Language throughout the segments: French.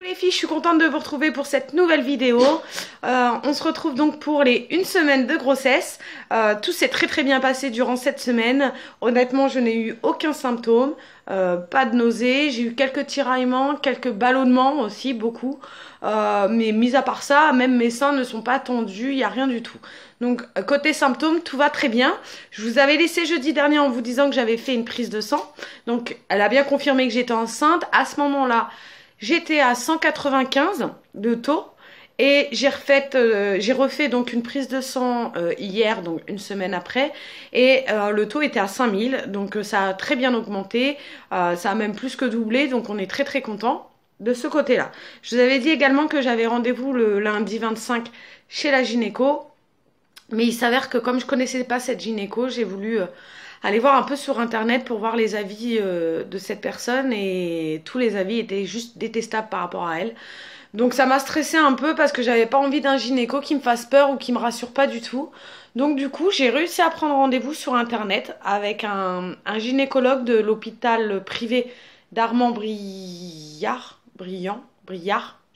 Les filles, je suis contente de vous retrouver pour cette nouvelle vidéo. On se retrouve donc pour les 1 semaine de grossesse. Tout s'est très bien passé durant cette semaine. Honnêtement, je n'ai eu aucun symptôme, pas de nausée. J'ai eu quelques tiraillements, quelques ballonnements aussi, beaucoup. Mais mis à part ça, même mes seins ne sont pas tendus, il n'y a rien du tout. Donc côté symptômes, tout va très bien. Je vous avais laissé jeudi dernier en vous disant que j'avais fait une prise de sang. Donc elle a bien confirmé que j'étais enceinte. À ce moment-là, j'étais à 195 de taux et j'ai refait donc une prise de sang hier, donc 1 semaine après, et le taux était à 5000, donc ça a très bien augmenté, ça a même plus que doublé, donc on est très content de ce côté-là. Je vous avais dit également que j'avais rendez-vous le lundi 25 chez la gynéco, mais il s'avère que comme je connaissais pas cette gynéco, j'ai voulu aller voir un peu sur internet pour voir les avis de cette personne et tous les avis étaient juste détestables par rapport à elle. Donc ça m'a stressée un peu parce que j'avais pas envie d'un gynéco qui me fasse peur ou qui me rassure pas du tout. Donc du coup j'ai réussi à prendre rendez-vous sur internet avec un gynécologue de l'hôpital privé d'Armand Briard,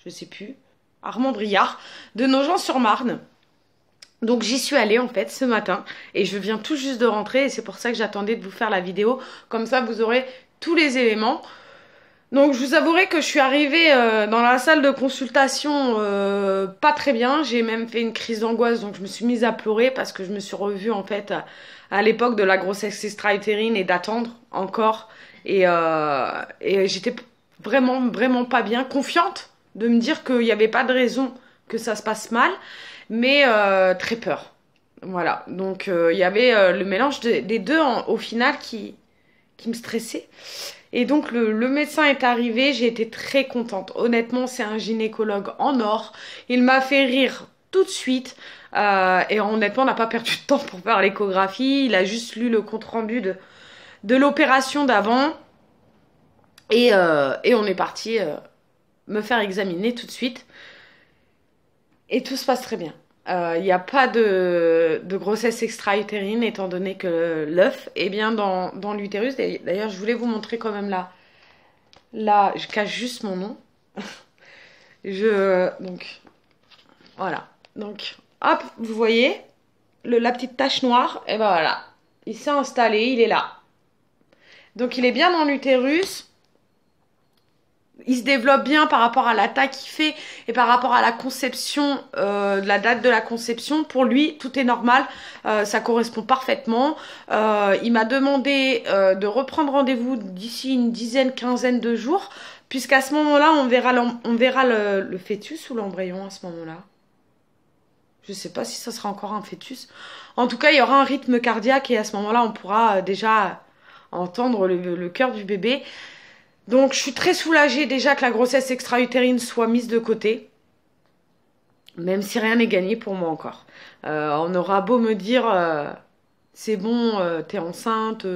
je sais plus, Armand Briard, de Nogent-sur-Marne. Donc j'y suis allée en fait ce matin et je viens tout juste de rentrer et c'est pour ça que j'attendais de vous faire la vidéo. Comme ça vous aurez tous les éléments. Donc je vous avouerai que je suis arrivée dans la salle de consultation pas très bien. J'ai même fait une crise d'angoisse, donc je me suis mise à pleurer parce que je me suis revue en fait à l'époque de la grossesse extra-utérine et d'attendre encore. Et j'étais vraiment pas bien, confiante de me dire qu'il n'y avait pas de raison que ça se passe mal. Mais très peur. Voilà, donc il y avait le mélange des deux au final qui me stressait. Et donc le médecin est arrivé, j'ai été très contente. Honnêtement, c'est un gynécologue en or. Il m'a fait rire tout de suite. Et honnêtement, on n'a pas perdu de temps pour faire l'échographie. Il a juste lu le compte-rendu de l'opération d'avant. Et on est parti me faire examiner tout de suite. Et tout se passe très bien. Il n'y a pas de grossesse extra-utérine étant donné que l'œuf est bien dans l'utérus. D'ailleurs, je voulais vous montrer quand même là, je cache juste mon nom. Donc, voilà. Donc, hop, vous voyez, la petite tache noire, et ben voilà. Il s'est installé, il est là. Donc, il est bien dans l'utérus. Il se développe bien par rapport à la taille qu'il fait et par rapport à la conception, la date de la conception. Pour lui, tout est normal, ça correspond parfaitement. Il m'a demandé de reprendre rendez-vous d'ici une quinzaine de jours, puisqu'à ce moment-là, on verra le fœtus ou l'embryon à ce moment-là. Je ne sais pas si ça sera encore un fœtus. En tout cas, il y aura un rythme cardiaque et à ce moment-là, on pourra déjà entendre le cœur du bébé. Donc je suis très soulagée déjà que la grossesse extra-utérine soit mise de côté. Même si rien n'est gagné pour moi encore. On aura beau me dire c'est bon, t'es enceinte,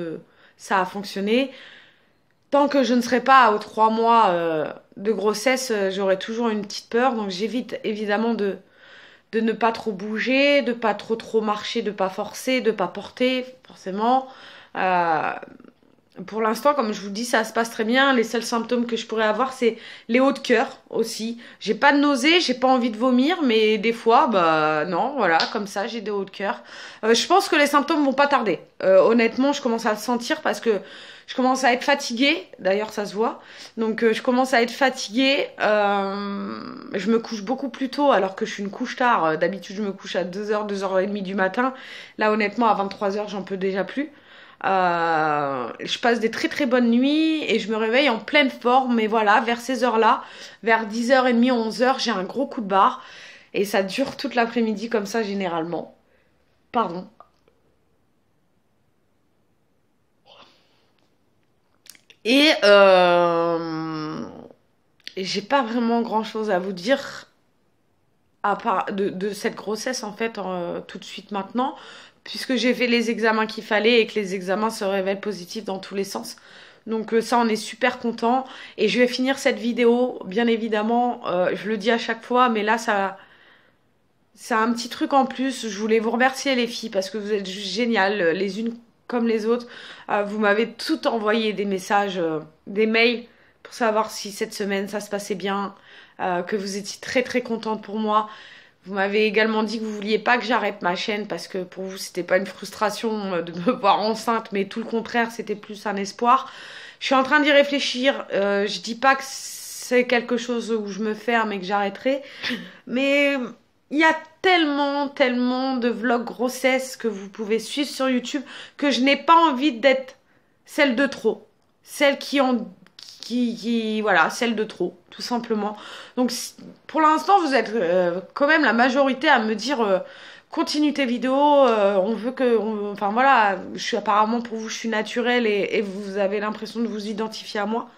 ça a fonctionné. Tant que je ne serai pas aux 3 mois de grossesse, j'aurai toujours une petite peur. Donc j'évite évidemment de ne pas trop bouger, de pas trop marcher, de pas forcer, de pas porter forcément. Pour l'instant, comme je vous dis, ça se passe très bien. Les seuls symptômes que je pourrais avoir, c'est les hauts de cœur aussi. J'ai pas de nausée, j'ai pas envie de vomir, mais des fois, bah non, voilà, comme ça, j'ai des hauts de cœur. Je pense que les symptômes vont pas tarder. Honnêtement, je commence à le sentir parce que je commence à être fatiguée. D'ailleurs, ça se voit. Donc, je commence à être fatiguée. Je me couche beaucoup plus tôt alors que je suis une couche tard. D'habitude, je me couche à 2h, 2h30 du matin. Là, honnêtement, à 23h, j'en peux déjà plus. Je passe des très bonnes nuits et je me réveille en pleine forme, mais voilà, vers ces heures-là, vers 10h30, 11h, j'ai un gros coup de barre et ça dure toute l'après-midi comme ça généralement. Pardon. Et j'ai pas vraiment grand-chose à vous dire à part de cette grossesse en fait tout de suite maintenant, puisque j'ai fait les examens qu'il fallait et que les examens se révèlent positifs dans tous les sens. Donc ça, on est super content. Et je vais finir cette vidéo, bien évidemment, je le dis à chaque fois, mais là, c'est un petit truc en plus. Je voulais vous remercier les filles parce que vous êtes juste géniales, les unes comme les autres. Vous m'avez toutes envoyé des messages, des mails pour savoir si cette semaine ça se passait bien, que vous étiez très très contente pour moi. Vous m'avez également dit que vous vouliez pas que j'arrête ma chaîne parce que pour vous c'était pas une frustration de me voir enceinte, mais tout le contraire, c'était plus un espoir. Je suis en train d'y réfléchir. Je dis pas que c'est quelque chose où je me ferme et que j'arrêterai, mais il y a tellement de vlogs grossesse que vous pouvez suivre sur YouTube que je n'ai pas envie d'être celle de trop, celle voilà, celle de trop, tout simplement. Donc, pour l'instant, vous êtes quand même la majorité à me dire continue tes vidéos, on veut que... enfin, voilà, je suis apparemment pour vous, je suis naturelle et vous avez l'impression de vous identifier à moi.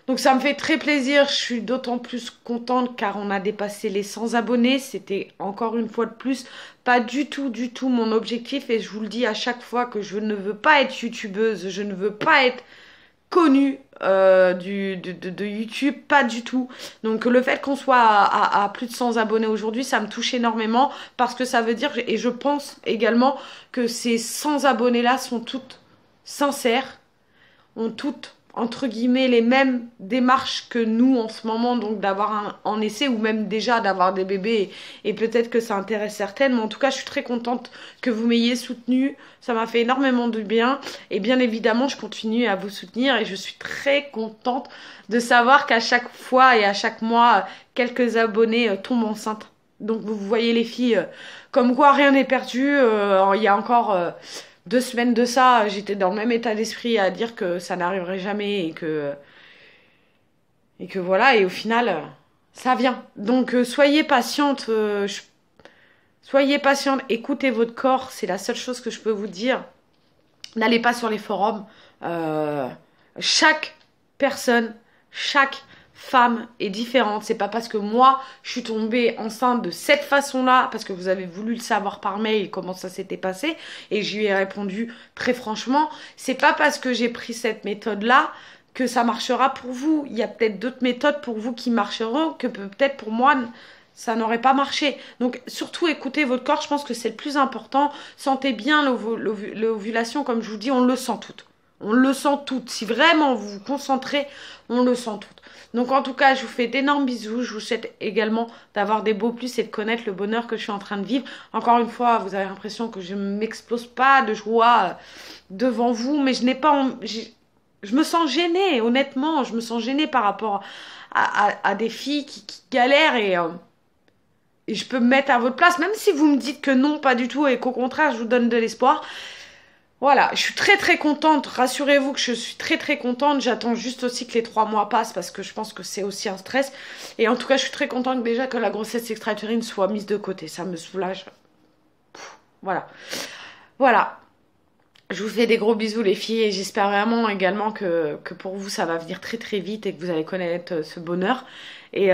Donc, ça me fait très plaisir. Je suis d'autant plus contente car on a dépassé les 100 abonnés. C'était encore une fois de plus pas du tout mon objectif. Et je vous le dis à chaque fois que je ne veux pas être youtubeuse, je ne veux pas être connue de YouTube, pas du tout. Donc le fait qu'on soit à plus de 100 abonnés aujourd'hui, ça me touche énormément parce que ça veut dire, et je pense également que ces 100 abonnés là sont toutes sincères, ont toutes entre guillemets les mêmes démarches que nous en ce moment, donc d'avoir en essai ou même déjà d'avoir des bébés et peut-être que ça intéresse certaines, mais en tout cas je suis très contente que vous m'ayez soutenue, ça m'a fait énormément de bien et bien évidemment je continue à vous soutenir et je suis très contente de savoir qu'à chaque fois et à chaque mois quelques abonnés tombent enceintes. Donc vous voyez les filles, comme quoi rien n'est perdu, il y a encore... 2 semaines de ça, j'étais dans le même état d'esprit à dire que ça n'arriverait jamais et que voilà, et au final, ça vient. Donc soyez patiente, soyez patiente, écoutez votre corps, c'est la seule chose que je peux vous dire. N'allez pas sur les forums. Chaque personne, chaque femme est différente. C'est pas parce que moi je suis tombée enceinte de cette façon-là, parce que vous avez voulu le savoir par mail comment ça s'était passé, et je lui ai répondu très franchement, c'est pas parce que j'ai pris cette méthode-là que ça marchera pour vous. Il y a peut-être d'autres méthodes pour vous qui marcheront, que peut-être pour moi ça n'aurait pas marché. Donc surtout écoutez votre corps, je pense que c'est le plus important. Sentez bien l'ovulation, comme je vous dis, on le sent toutes. On le sent toutes. Si vraiment vous vous concentrez, on le sent toutes. Donc en tout cas, je vous fais d'énormes bisous. Je vous souhaite également d'avoir des beaux plus et de connaître le bonheur que je suis en train de vivre. Encore une fois, vous avez l'impression que je ne m'explose pas de joie devant vous, mais je n'ai pas... Je me sens gênée, honnêtement. Je me sens gênée par rapport à des filles qui galèrent et je peux me mettre à votre place, même si vous me dites que non, pas du tout, et qu'au contraire, je vous donne de l'espoir. Voilà, je suis très contente, rassurez-vous que je suis très contente, j'attends juste aussi que les 3 mois passent parce que je pense que c'est aussi un stress. Et en tout cas, je suis très contente déjà que la grossesse extra-utérine soit mise de côté, ça me soulage. Voilà, voilà. Je vous fais des gros bisous les filles et j'espère vraiment également que pour vous ça va venir très vite et que vous allez connaître ce bonheur. Et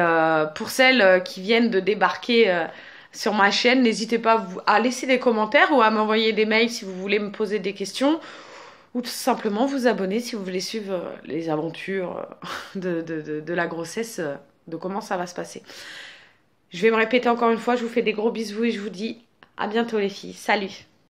pour celles qui viennent de débarquer... sur ma chaîne, n'hésitez pas à laisser des commentaires ou à m'envoyer des mails si vous voulez me poser des questions ou tout simplement vous abonner si vous voulez suivre les aventures de la grossesse, de comment ça va se passer. Je vais me répéter encore une fois, je vous fais des gros bisous et je vous dis à bientôt les filles. Salut!